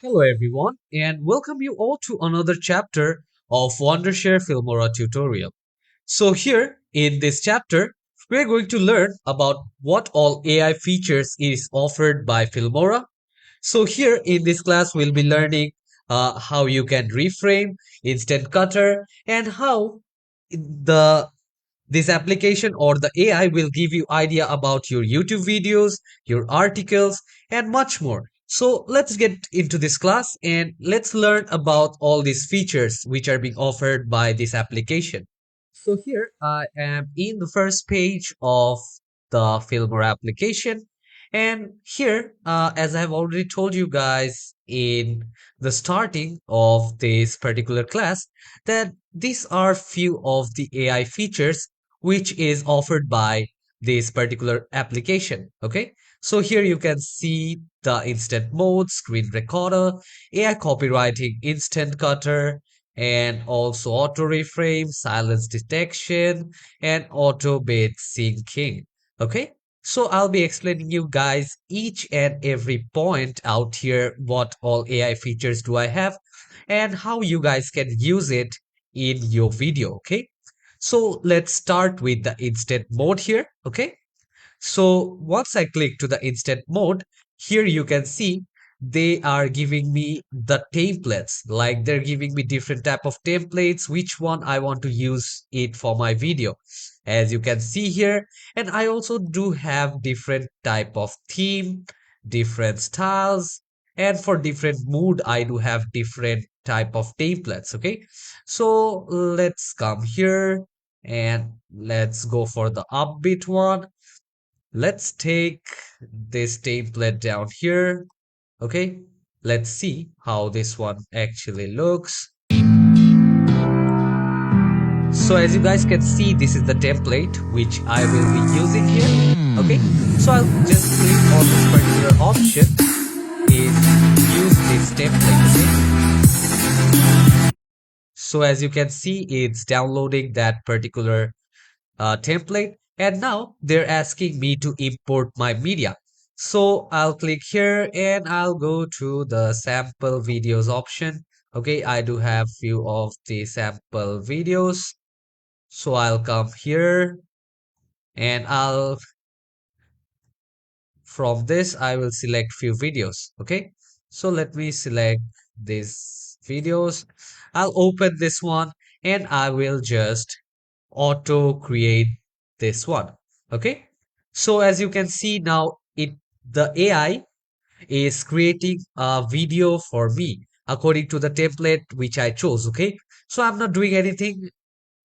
Hello everyone and welcome you all to another chapter of Wondershare Filmora tutorial. So here in this chapter, we're going to learn about what all AI features is offered by Filmora. So here in this class, we'll be learning how you can reframe, instant cutter, and how the this application or the AI will give you idea about your YouTube videos, your articles, and much more. So let's get into this class and let's learn about all these features which are being offered by this application. So here I am in the first page of the Filmora application. And here, as I've already told you guys in the starting of this particular class, that these are few of the AI features which is offered by this particular application. Okay, so here you can see the instant mode, screen recorder, AI copywriting, instant cutter, and also auto reframe, silence detection, and auto bit syncing. Okay, so I'll be explaining you guys each and every point out here, what all AI features do I have, and how you guys can use it in your video. Okay, so let's start with the instant mode here. Okay, so once I click to the instant mode, here you can see they are giving me the templates, like they're giving me different type of templates, which one I want to use it for my video, as you can see here. And I also do have different type of theme, different styles, and for different mood, I do have different type of templates. Okay, so let's come here and let's go for the upbeat one. Let's take this template down here. Okay, let's see how this one actually looks. So as you guys can see, this is the template which I will be using here. Okay, so I'll just click on this particular option is use this template. Okay, so as you can see, it's downloading that particular template, and now they're asking me to import my media. So I'll click here and I'll go to the sample videos option. Okay, I do have few of the sample videos, so I'll come here and I'll from this I will select few videos. Okay, so let me select these videos. I'll open this one and I will just auto create this one. Okay, so as you can see now, the AI is creating a video for me according to the template which I chose. Okay, so I'm not doing anything,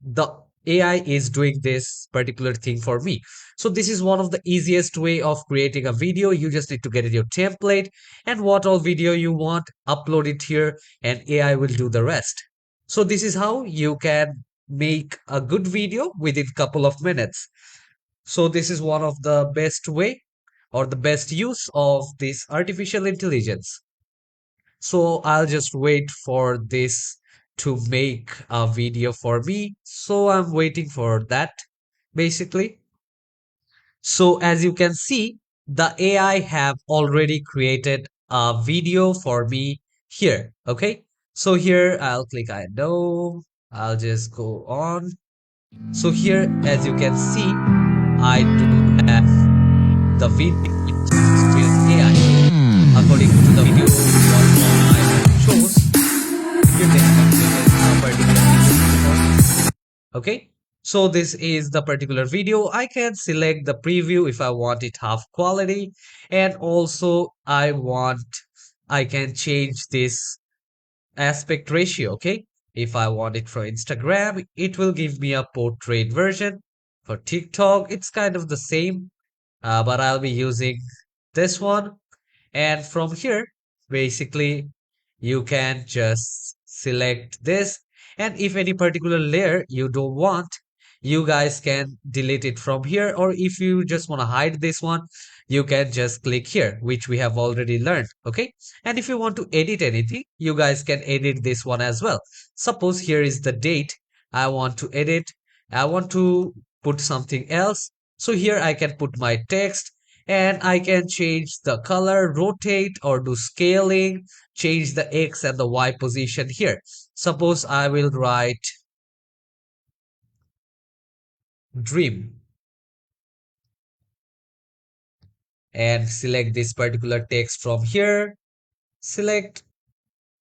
the AI is doing this particular thing for me. So this is one of the easiest way of creating a video. You just need to get your template and what all video you want, upload it here, and AI will do the rest. So this is how you can make a good video within couple of minutes. So this is one of the best way or the best use of this artificial intelligence. So I'll just wait for this to make a video for me. So I'm waiting for that basically. So as you can see, the AI have already created a video for me here. Okay. So here I'll click I know. I'll just go on. So here, as you can see, I do have the video which is with AI. According to the video what I have chose, you can configure a particular video. Okay, so this is the particular video. I can select the preview if I want it half quality, and also I can change this aspect ratio. Okay, if I want it for Instagram, it will give me a portrait version. For TikTok, it's kind of the same, but I'll be using this one. And from here, basically, you can just select this. And if any particular layer you don't want, you guys can delete it from here. Or if you just want to hide this one, you can just click here, which we have already learned. Okay. And if you want to edit anything, you guys can edit this one as well. Suppose here is the date I want to edit. I want to put something else. So here I can put my text and I can change the color, rotate or do scaling, change the X and the Y position here. Suppose I will write dream and select this particular text from here. Select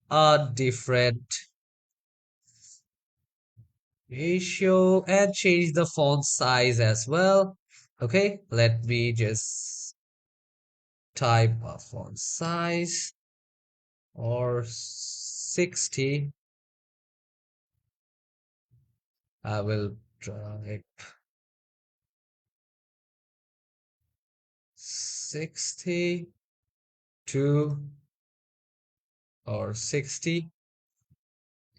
a different ratio and change the font size as well. Okay, let me just type a font size or 60. I will type 62 or 60.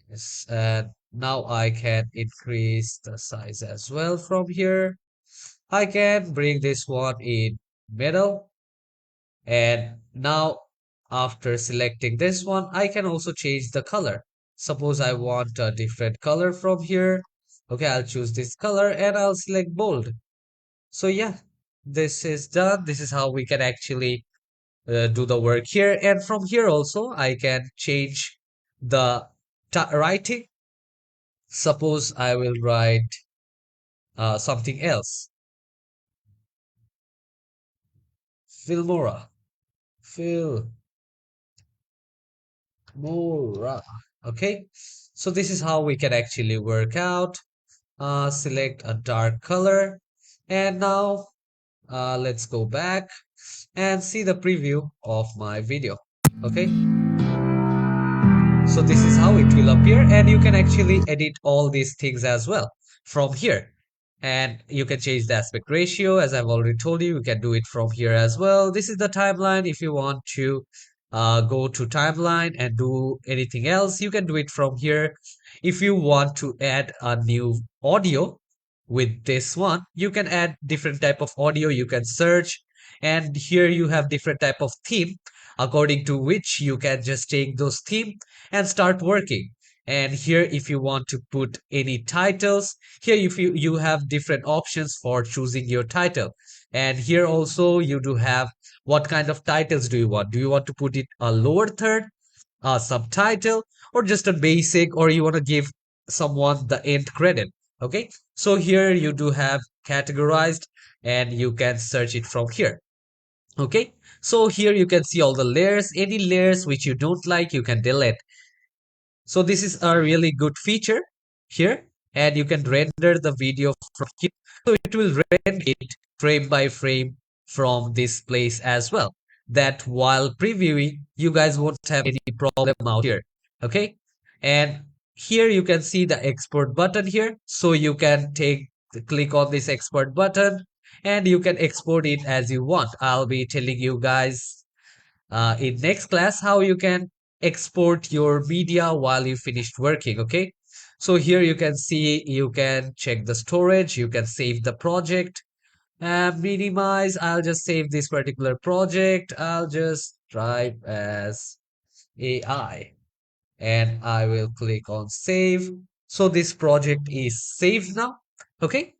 Yes, and now I can increase the size as well from here. I can bring this one in middle. And now after selecting this one, I can also change the color. Suppose I want a different color from here. Okay, I'll choose this color and I'll select bold. So yeah, this is done. This is how we can actually do the work here. And from here also, I can change the writing. Suppose I will write something else. Filmora. Filmora. Okay. So this is how we can actually work out. Select a dark color. And now let's go back and see the preview of my video. Okay. So this is how it will appear, and you can actually edit all these things as well from here. And you can change the aspect ratio, as I've already told you. You can do it from here as well. This is the timeline. If you want to go to timeline and do anything else, you can do it from here. If you want to add a new audio with this one, you can add different type of audio. You can search, and here you have different type of theme according to which you can just take those theme and start working. And here, if you want to put any titles, here if you have different options for choosing your title. And here also you do have what kind of titles do you want? Do you want to put it a lower third, a subtitle, or just a basic, or you want to give someone the end credit? Okay, so here you do have categorized, and you can search it from here. Okay, so here you can see all the layers. Any layers which you don't like, you can delete. So this is a really good feature here, and you can render the video from here. So it will render it frame by frame from this place as well. That while previewing, you guys won't have any problem out here. Okay, and here you can see the export button here. So you can click on this export button and you can export it as you want. I'll be telling you guys in next class how you can export your media while you finished working. Okay, so here you can see, you can check the storage, you can save the project and minimize. I'll just save this particular project. I'll just type as AI and I will click on save. So this project is saved now. Okay.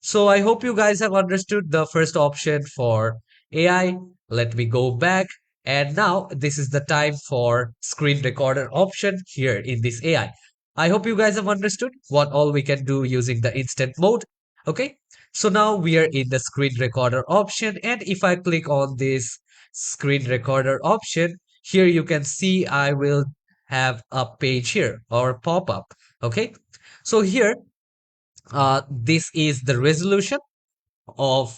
So I hope you guys have understood the first option for AI. Let me go back. And now this is the time for screen recorder option here in this AI. I hope you guys have understood what all we can do using the instant mode. Okay. So now we are in the screen recorder option. And if I click on this screen recorder option, here you can see I will have a page here or pop up. Okay. So here, this is the resolution of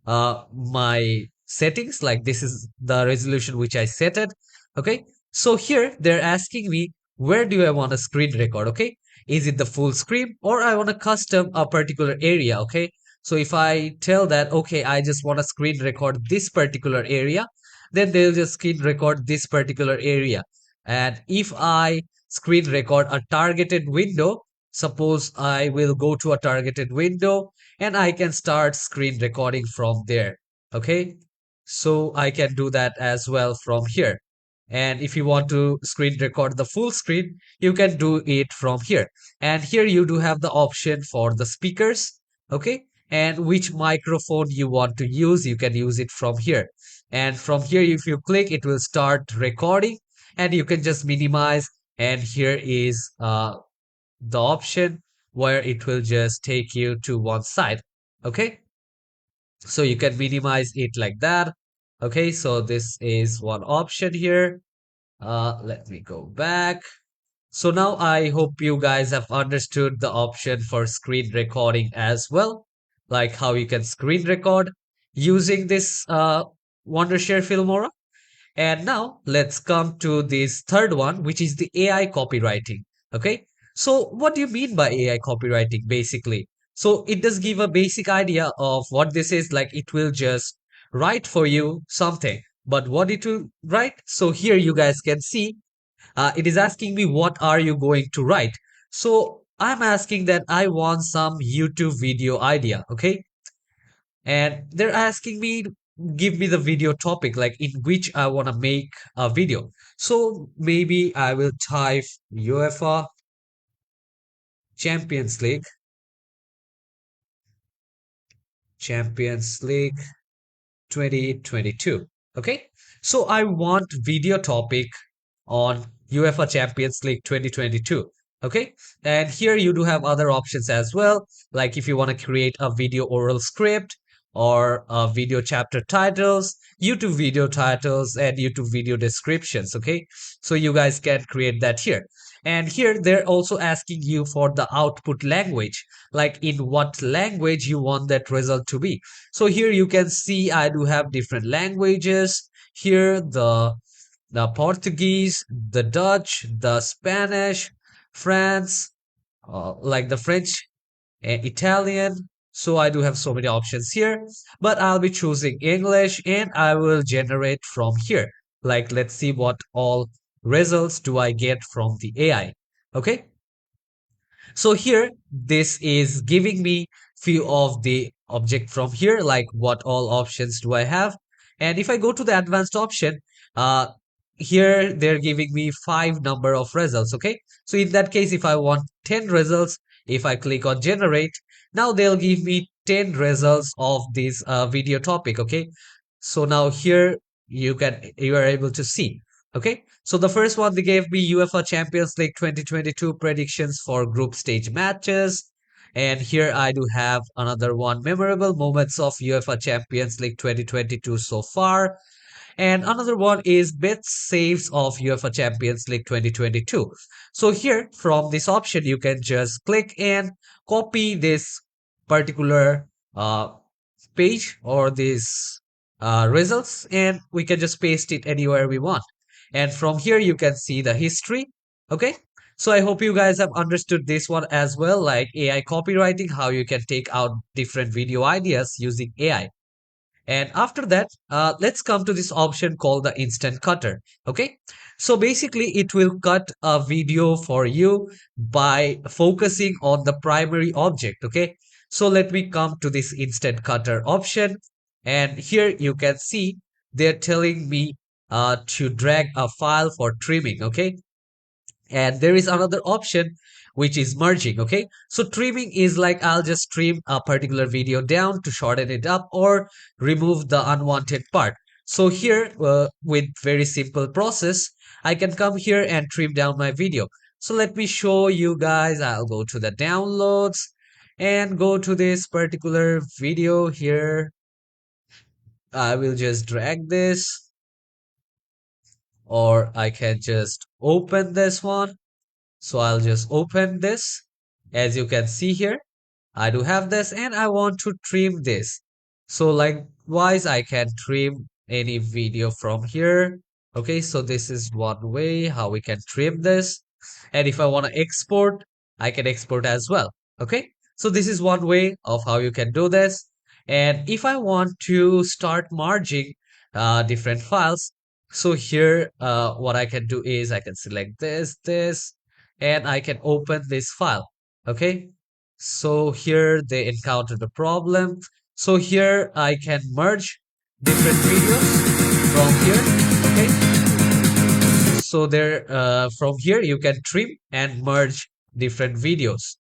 my settings. Like this is the resolution which I set it. Okay. So here they're asking me, where do I want a screen record? Okay. Is it the full screen or I want to custom a particular area? Okay. So if I tell that, okay, I just want to screen record this particular area, then they'll just screen record this particular area. And if I screen record a targeted window, suppose I will go to a targeted window and I can start screen recording from there. Okay, so I can do that as well from here. And if you want to screen record the full screen, you can do it from here. And here you do have the option for the speakers. Okay, and which microphone you want to use. You can use it from here. And from here, if you click, it will start recording and you can just minimize. And here is the option where it will just take you to one side. Okay, so you can minimize it like that. Okay, so this is one option here. Let me go back. So now I hope you guys have understood the option for screen recording as well, like how you can screen record using this Wondershare Filmora. And now let's come to this third one, which is the AI copywriting. Okay. So what do you mean by AI copywriting basically? So it does give a basic idea of what this is. Like it will just write for you something, but what it will write. So here you guys can see it is asking me what are you going to write. So I'm asking that I want some YouTube video idea. Okay. And they're asking me give me the video topic like in which I want to make a video. So maybe I will type UEFA Champions League, Champions League 2022. Okay, so I want video topic on UEFA Champions League 2022. Okay, and here you do have other options as well, like if you want to create a video oral script or video chapter titles, YouTube video titles, and YouTube video descriptions. Okay, so you guys can create that here. And here they're also asking you for the output language, like in what language you want that result to be. So here you can see I do have different languages. Here the Portuguese, the Dutch, the Spanish, France, like the French, Italian. So I do have so many options here, but I'll be choosing English and I will generate from here. Like, let's see what all results do I get from the AI. Okay. So here, this is giving me few of the object from here, like what all options do I have. And if I go to the advanced option, uh, here they're giving me 5 number of results. Okay. So in that case, if I want 10 results, if I click on generate, now they'll give me 10 results of this video topic. Okay. So now here you are able to see. Okay, so the first one they gave me UEFA Champions League 2022 predictions for group stage matches. And here I do have another one, memorable moments of UEFA Champions League 2022 so far. And another one is best saves of UEFA Champions League 2022. So here from this option, you can just click and copy this particular page or these results, and we can just paste it anywhere we want. And from here, you can see the history. Okay. So I hope you guys have understood this one as well, like AI copywriting, how you can take out different video ideas using AI. And after that, let's come to this option called the instant cutter. Okay. So basically it will cut a video for you by focusing on the primary object. Okay. So let me come to this instant cutter option. And here you can see they're telling me to drag a file for trimming. Okay. And there is another option which is merging. Okay, so trimming is like I'll just trim a particular video down to shorten it up or remove the unwanted part. So here with very simple process I can come here and trim down my video. So let me show you guys. I'll go to the downloads and go to this particular video here. I will just drag this, or I can just open this one. So I'll just open this. As you can see here, I do have this and I want to trim this. So likewise, I can trim any video from here. Okay, so this is one way how we can trim this. And if I want to export, I can export as well. Okay, so this is one way of how you can do this. And if I want to start merging different files, so here what I can do is I can select this, and I can open this file. Okay, so here they encountered a problem. So here I can merge different videos from here. Okay, so there from here you can trim and merge different videos.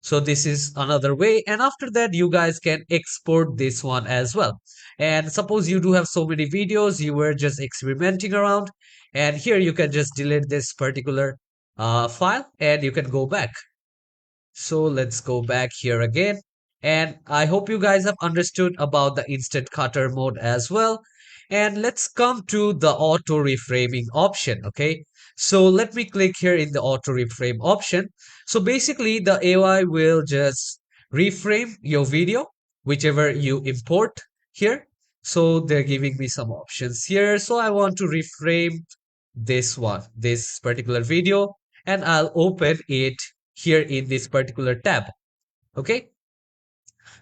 So this is another way. And after that, you guys can export this one as well. And suppose you do have so many videos, you were just experimenting around. And here you can just delete this particular file and you can go back. So let's go back here again. And I hope you guys have understood about the instant cutter mode as well. And let's come to the auto reframing option. Okay. So let me click here in the auto reframe option. So basically the AI will just reframe your video, whichever you import here. So they're giving me some options here. So I want to reframe this one, this particular video, and I'll open it here in this particular tab. Okay.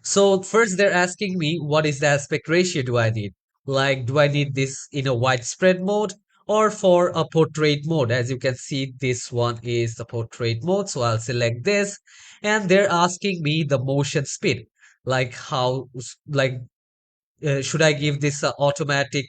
So first they're asking me what is the aspect ratio do I need? Like, do I need this in a widespread mode or for a portrait mode? As you can see, this one is the portrait mode. So I'll select this and they're asking me the motion speed. Like should I give this automatic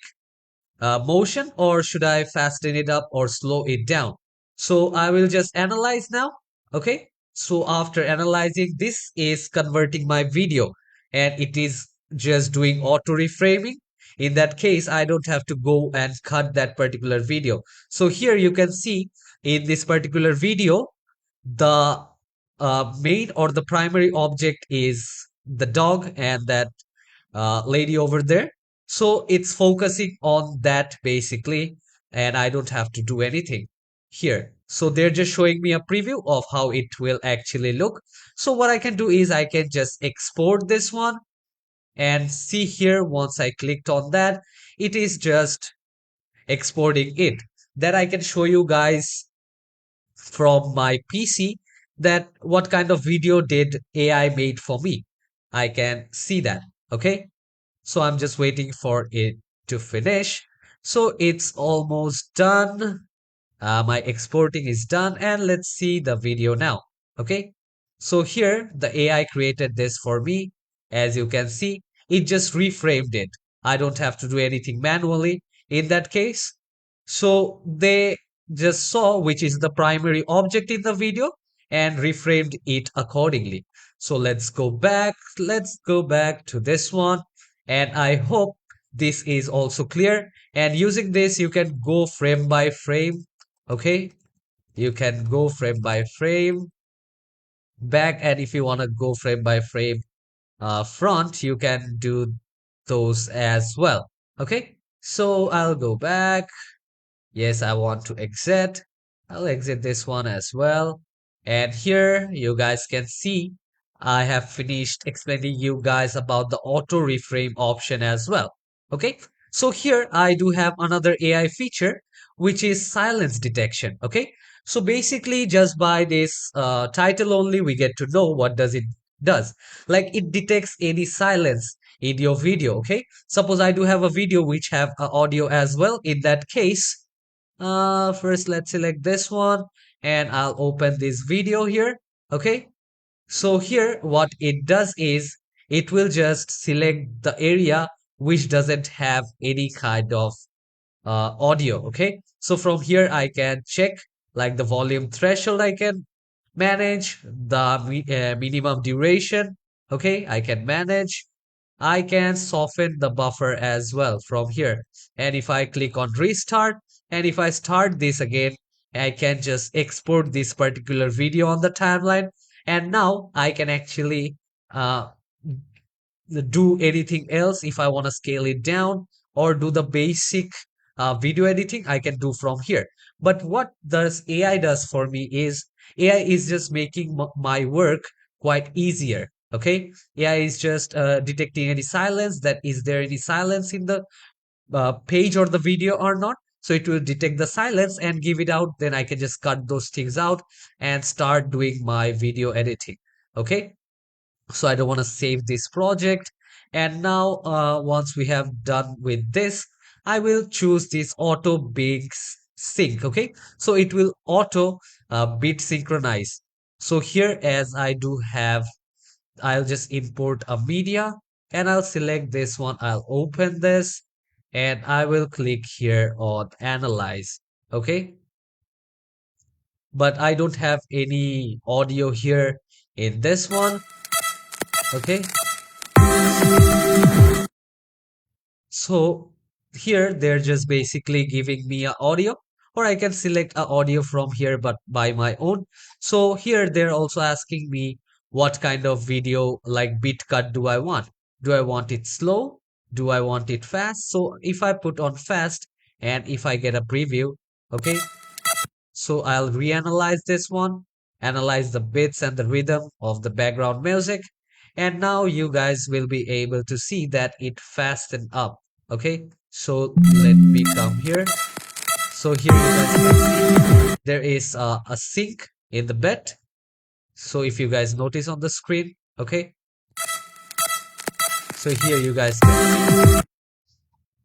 motion or should I fasten it up or slow it down? So I will just analyze now. Okay. So after analyzing, this is converting my video and it is just doing auto reframing. In that case, I don't have to go and cut that particular video. So here you can see in this particular video, the main or the primary object is the dog and that lady over there. So it's focusing on that basically, and I don't have to do anything here. So they're just showing me a preview of how it will actually look. So what I can do is I can just export this one and see here once I clicked on that, it is just exporting it. That I can show you guys from my PC that what kind of video did AI made for me. I can see that. Okay. So I'm just waiting for it to finish. So it's almost done. My exporting is done and let's see the video now. Okay. So here the AI created this for me. As you can see, it just reframed it. I don't have to do anything manually in that case. So they just saw which is the primary object in the video and reframed it accordingly. So let's go back. Let's go back to this one. And I hope this is also clear. And using this, you can go frame by frame. Okay, you can go frame by frame back, and if you want to go frame by frame front, you can do those as well. Okay, so I'll go back. Yes, I want to exit. I'll exit this one as well. And here you guys can see I have finished explaining you guys about the auto reframe option as well. Okay, so here I do have another AI feature which is silence detection. Okay, so basically just by this title only we get to know what does it does. Like it detects any silence in your video. Okay, suppose I do have a video which have audio as well. In that case, first let's select this one and I'll open this video here. Okay. So here what it does is it will just select the area which doesn't have any kind of audio. Okay. So from here I can check like the volume threshold I can manage, the minimum duration. Okay. I can manage. I can soften the buffer as well from here. And if I click on restart and if I start this again, I can just export this particular video on the timeline. And now I can actually uh, do anything else if I want to scale it down or do the basic video editing I can do from here. But what does AI does for me is AI is just making my work quite easier. Okay, AI is just detecting any silence, that is there any silence in the page or the video or not. So it will detect the silence and give it out. Then I can just cut those things out and start doing my video editing. Okay, so I don't want to save this project. And now once we have done with this, I will choose this auto big sync. Okay, so it will auto bit synchronize. So here as I do have, I'll just import a media and I'll select this one. I'll open this and I will click here on analyze. Okay, but I don't have any audio here in this one. Okay, so here they're just basically giving me a audio, or I can select a audio from here but by my own. So here they're also asking me what kind of video like bit cut do I want. Do I want it slow? Do I want it fast? So if I put on fast and if I get a preview, okay, so I'll reanalyze this one, analyze the bits and the rhythm of the background music, and now you guys will be able to see that it fastened up. Okay, so let me come here. So here you guys can see there is a sync in the bed. So if you guys notice on the screen, okay, so here you guys can see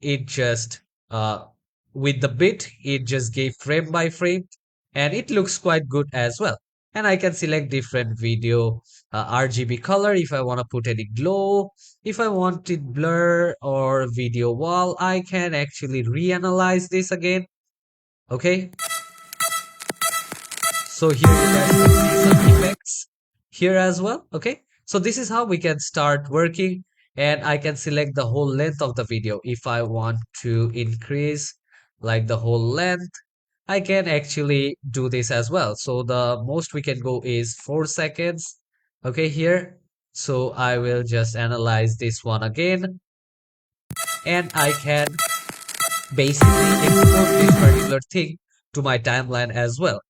it just uh, with the bit it just gave frame by frame, and it looks quite good as well. And I can select different video RGB color if I want to put any glow, if I want it blur or video wall. I can actually reanalyze this again. Okay, so here you guys can see some effects here as well. Okay, so this is how we can start working, and I can select the whole length of the video. If I want to increase like the whole length, I can actually do this as well. So the most we can go is 4 seconds. Okay, here. So I will just analyze this one again, and I can basically export this particular thing to my timeline as well.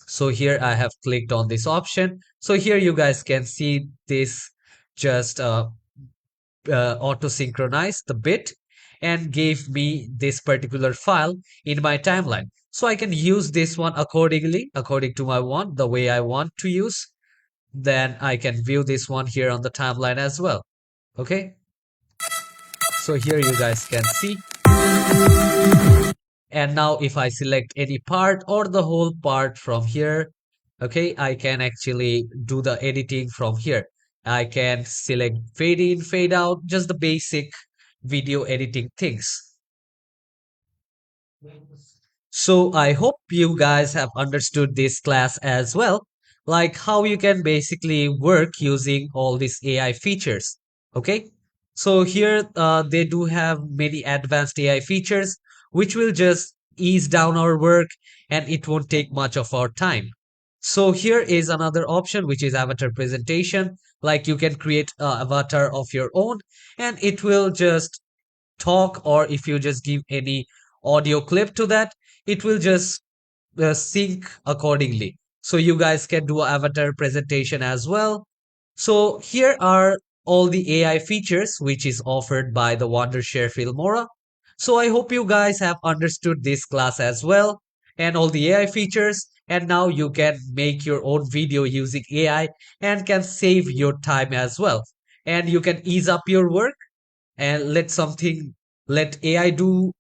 So here I have clicked on this option. So here you guys can see this just auto synchronize the bit and gave me this particular file in my timeline. So I can use this one accordingly, according to my want, the way I want to use. Then I can view this one here on the timeline as well. Okay. So here you guys can see. And now if I select any part or the whole part from here, okay, I can actually do the editing from here. I can select fade in, fade out, just the basic video editing things. So I hope you guys have understood this class as well, like how you can basically work using all these AI features. Okay, so here they do have many advanced AI features which will just ease down our work and it won't take much of our time. So here is another option which is avatar presentation. Like you can create an avatar of your own and it will just talk, or if you just give any audio clip to that, it will just sync accordingly. So you guys can do an avatar presentation as well. So here are all the AI features which is offered by the Wondershare Filmora. So I hope you guys have understood this class as well and all the AI features, and now you can make your own video using AI and can save your time as well. And you can ease up your work and let AI do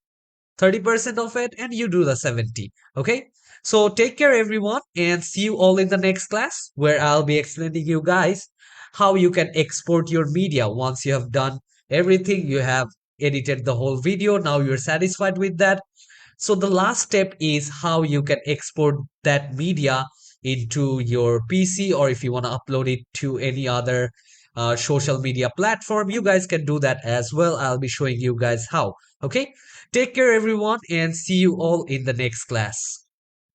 30% of it and you do the 70. Okay. So take care everyone and see you all in the next class where I'll be explaining you guys how you can export your media once you have done everything. You have edited the whole video. Now you're satisfied with that. So the last step is how you can export that media into your PC, or if you want to upload it to any other social media platform, you guys can do that as well. I'll be showing you guys how. Okay, take care everyone and see you all in the next class.